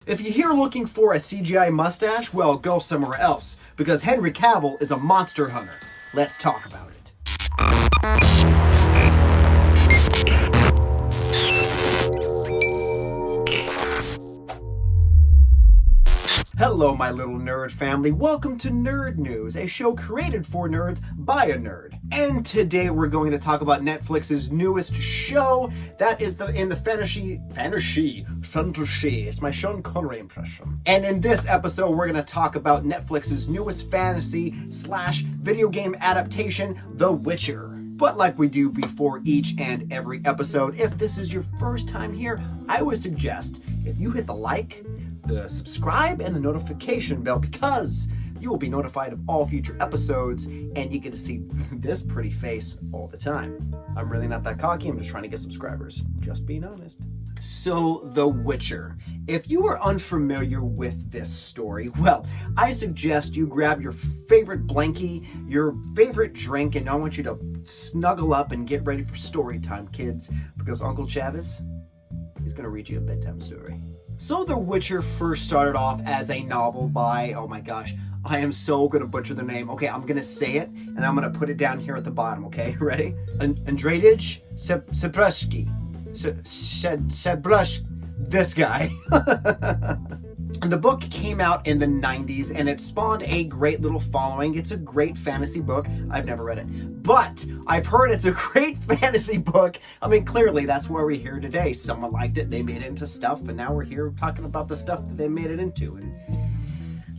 If you're here looking for a CGI mustache, well, go somewhere else, because Henry Cavill is a monster hunter. Let's talk about it. Hello, my little nerd family. Welcome to Nerd News, a show created for nerds by a nerd. And today we're going to talk about Netflix's newest show that is in the fantasy. It's my Sean Connery impression. And in this episode, we're going to talk about Netflix's newest fantasy/video game adaptation, The Witcher. But like we do before each and every episode, if this is your first time here, I would suggest if you hit the like, the subscribe, and the notification bell, because you will be notified of all future episodes and you get to see this pretty face all the time. I'm really not that cocky, I'm just trying to get subscribers. Just being honest. So, The Witcher. If you are unfamiliar with this story, well, I suggest you grab your favorite blankie, your favorite drink, and I want you to snuggle up and get ready for story time, kids, because Uncle Chavez, he's gonna read you a bedtime story. So The Witcher first started off as a novel by, oh my gosh, I am so gonna butcher the name. Okay, I'm gonna say it, and I'm gonna put it down here at the bottom, okay? Ready? Andrzej Sapkowski. This guy. And the book came out in the 90s, and it spawned a great little following. It's a great fantasy book. I've never read it, but I've heard it's a great fantasy book. I mean, clearly, that's why we're here today. Someone liked it, they made it into stuff, and now we're here talking about the stuff that they made it into, and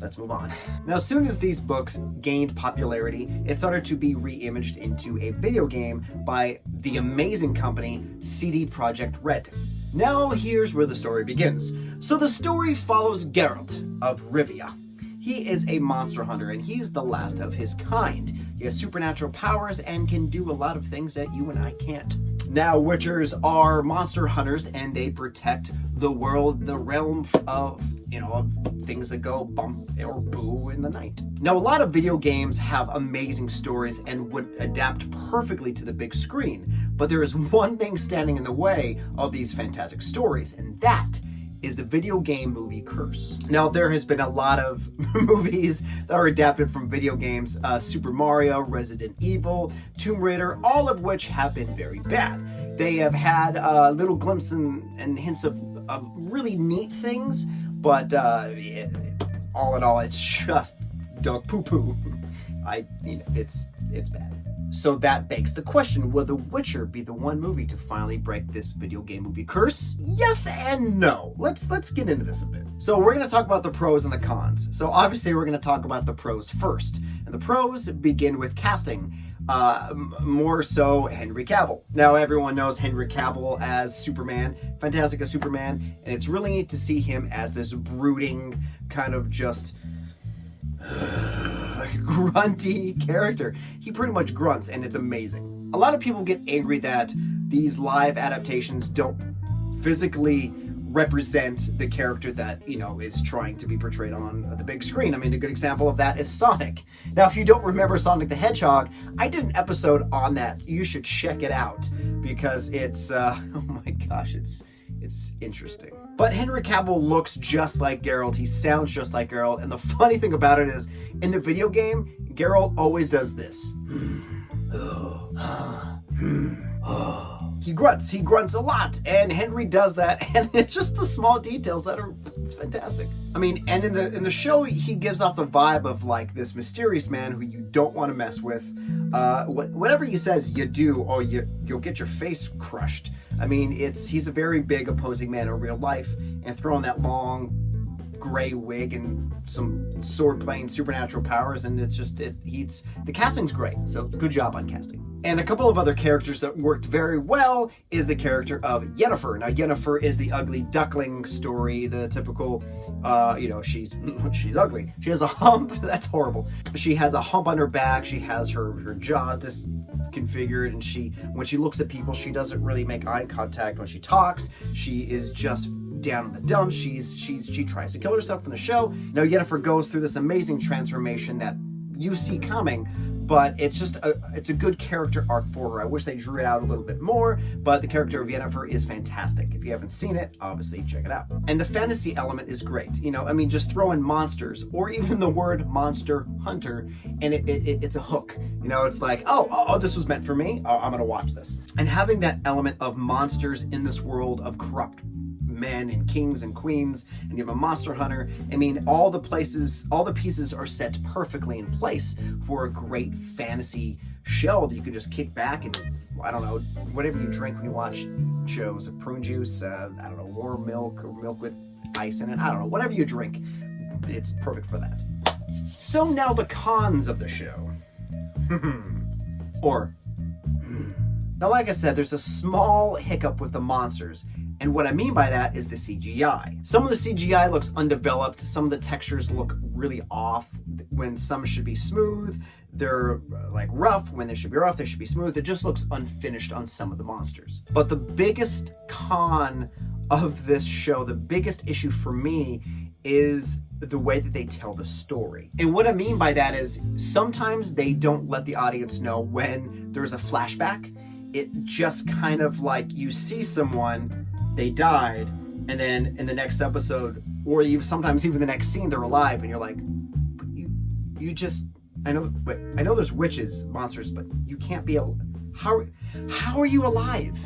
let's move on. Now, as soon as these books gained popularity, it started to be re-imaged into a video game by the amazing company CD Projekt Red. Now, here's where the story begins. So the story follows Geralt of Rivia. He is a monster hunter, and he's the last of his kind. He has supernatural powers and can do a lot of things that you and I can't. Now, Witchers are monster hunters, and they protect the world, the realm of things that go bump or boo in the night. Now, a lot of video games have amazing stories and would adapt perfectly to the big screen, but there is one thing standing in the way of these fantastic stories, and that is the video game movie curse. Now, there has been a lot of movies that are adapted from video games, Super Mario, Resident Evil, Tomb Raider, all of which have been very bad. They have had little glimpses and hints of really neat things, but all in all, it's just dog poo-poo. It's bad. So that begs the question, will The Witcher be the one movie to finally break this video game movie curse? Yes and no. Let's get into this a bit. So we're going to talk about the pros and the cons. So obviously we're going to talk about the pros first. And the pros begin with casting. More so Henry Cavill. Now everyone knows Henry Cavill as Superman, fantastic as Superman, and it's really neat to see him as this brooding, kind of just grunty character. He pretty much grunts, and it's amazing. A lot of people get angry that these live adaptations don't physically represent the character that, is trying to be portrayed on the big screen. I mean, a good example of that is Sonic. Now, if you don't remember Sonic the Hedgehog, I did an episode on that. You should check it out, because it's, oh my gosh, it's interesting. But Henry Cavill looks just like Geralt. He sounds just like Geralt. And the funny thing about it is, in the video game, Geralt always does this. He grunts a lot, and Henry does that, and it's just the small details it's fantastic. I mean, and in the show, he gives off the vibe of like this mysterious man who you don't want to mess with. Whatever he says, you do, or you'll get your face crushed. I mean, he's a very big opposing man in real life, and throwing that long gray wig and some sword playing supernatural powers, and the casting's great. So good job on casting. And a couple of other characters that worked very well is the character of Yennefer. Now, Yennefer is the ugly duckling story, the typical, she's ugly. She has a hump. That's horrible. She has a hump on her back. She has her jaws disconfigured, and when she looks at people, she doesn't really make eye contact. When she talks, she is just down in the dumps. She tries to kill herself from the show. Now, Yennefer goes through this amazing transformation that you see coming, but it's a good character arc for her. I wish they drew it out a little bit more, but the character of Yennefer is fantastic. If you haven't seen it, obviously check it out. And the fantasy element is great. You know, I mean, just throw in monsters or even the word monster hunter, and it's a hook. You know, it's like, oh, this was meant for me. Oh, I'm gonna watch this. And having that element of monsters in this world of corrupt men and kings and queens, and you have a monster hunter. I mean, all the pieces are set perfectly in place for a great fantasy show that you could just kick back and, I don't know, whatever you drink when you watch shows, prune juice, I don't know, warm milk or milk with ice in it, I don't know, whatever you drink, it's perfect for that. So now the cons of the show. Now, like I said, there's a small hiccup with the monsters. And what I mean by that is the CGI. Some of the CGI looks undeveloped. Some of the textures look really off when some should be smooth. They're like rough when they should be rough. They should be smooth. It just looks unfinished on some of the monsters. But the biggest con of this show, the biggest issue for me, is the way that they tell the story. And what I mean by that is sometimes they don't let the audience know when there's a flashback. It just kind of like you see someone, they died, and then in the next episode, or sometimes even the next scene, they're alive, and you're like, you just, I know there's witches, monsters, but you can't be how are you alive?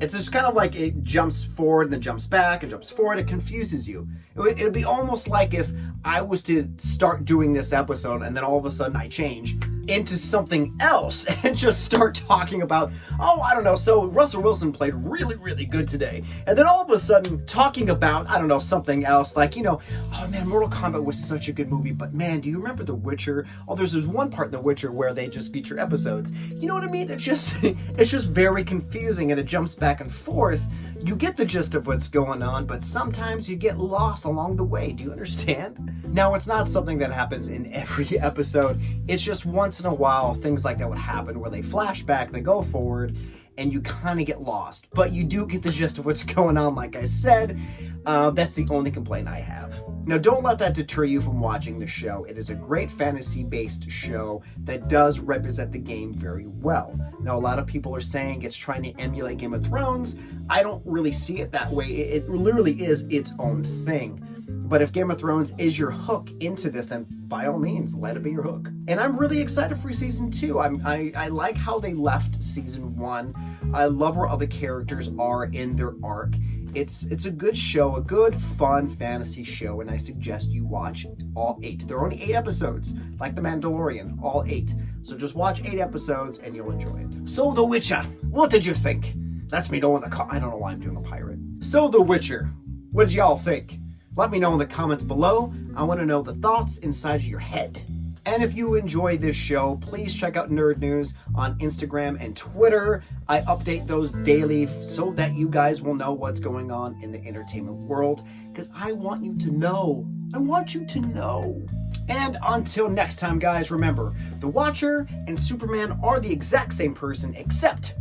It's just kind of like it jumps forward and then jumps back and jumps forward. It confuses you. It would be almost like if I was to start doing this episode and then all of a sudden I change into something else and just start talking about, oh, I don't know, so Russell Wilson played really, really good today. And then all of a sudden talking about, I don't know, something else like, you know, oh man, Mortal Kombat was such a good movie, but man, do you remember The Witcher? Oh, there's one part in The Witcher where they just feature episodes. You know what I mean? It's just very confusing and it jumps back and forth. You get the gist of what's going on, but sometimes you get lost along the way. Do you understand? Now, it's not something that happens in every episode. It's just once in a while, things like that would happen where they flash back, they go forward, and you kind of get lost. But you do get the gist of what's going on, like I said. That's the only complaint I have. Now, don't let that deter you from watching the show. It is a great fantasy-based show that does represent the game very well. Now, a lot of people are saying it's trying to emulate Game of Thrones. I don't really see it that way. It literally is its own thing. But if Game of Thrones is your hook into this, then by all means, let it be your hook. And I'm really excited for season 2. I like how they left season 1. I love where all the characters are in their arc. It's a good show, a good, fun fantasy show, and I suggest you watch all 8. There are only 8 episodes, like The Mandalorian, all 8. So just watch 8 episodes and you'll enjoy it. So The Witcher, what did you think? Let me know in the I don't know why I'm doing a pirate. So The Witcher, what did y'all think? Let me know in the comments below. I want to know the thoughts inside of your head. And if you enjoy this show, please check out Nerd News on Instagram and Twitter. I update those daily so that you guys will know what's going on in the entertainment world, because I want you to know. I want you to know. And until next time, guys, remember, The Watcher and Superman are the exact same person, except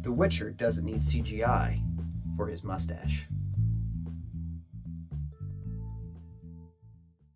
The Witcher doesn't need CGI for his mustache.